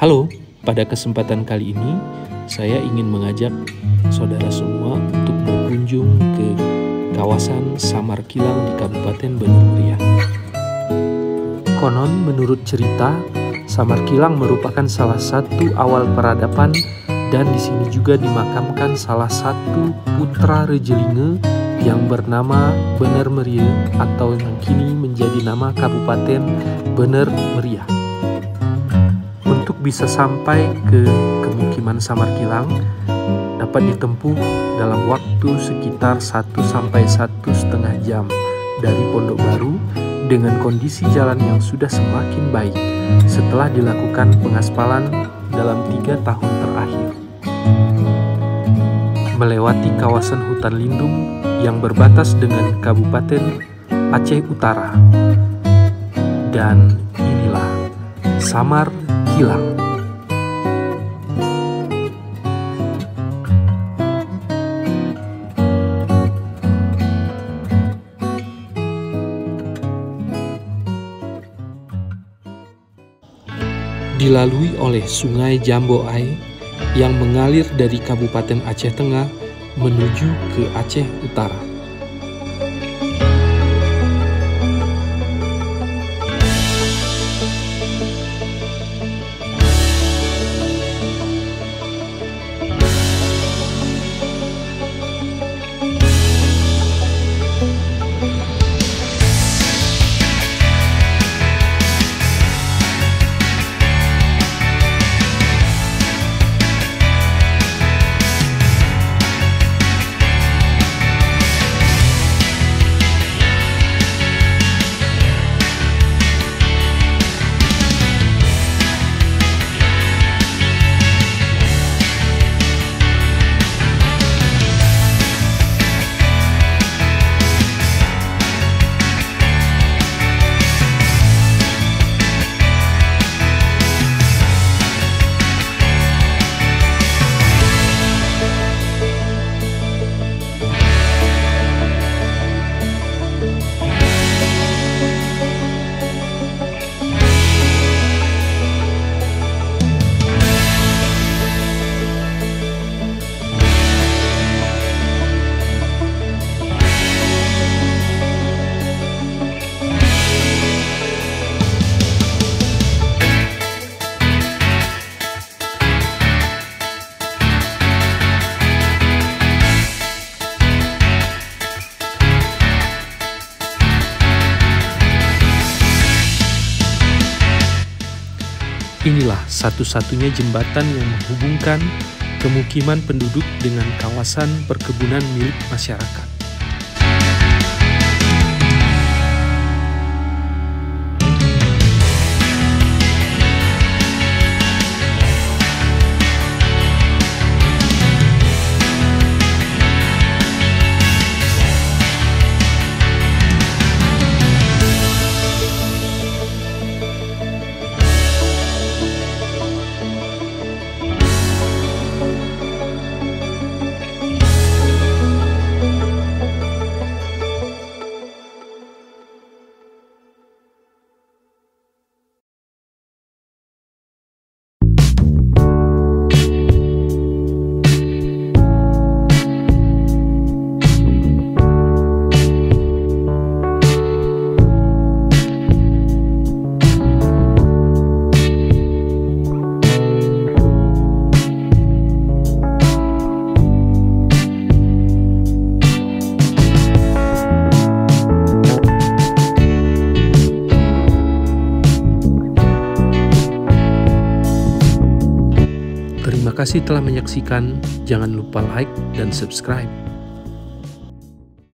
Halo, pada kesempatan kali ini saya ingin mengajak saudara semua untuk berkunjung ke kawasan Samar Kilang di Kabupaten Bener Meriah. Konon menurut cerita, Samar Kilang merupakan salah satu awal peradaban dan di sini juga dimakamkan salah satu putra Rejelinge yang bernama Bener Meriah atau yang kini menjadi nama Kabupaten Bener Meriah. Untuk bisa sampai ke pemukiman Samar Kilang dapat ditempuh dalam waktu sekitar 1-1,5 jam dari Pondok Baru dengan kondisi jalan yang sudah semakin baik setelah dilakukan pengaspalan dalam 3 tahun terakhir. Melewati kawasan hutan lindung yang berbatas dengan Kabupaten Aceh Utara. Dan inilah Samar Kilang. Dilalui oleh Sungai Jambo Ai yang mengalir dari Kabupaten Aceh Tengah menuju ke Aceh Utara. Inilah satu-satunya jembatan yang menghubungkan pemukiman penduduk dengan kawasan perkebunan milik masyarakat. Terima kasih telah menyaksikan. Jangan lupa like dan subscribe.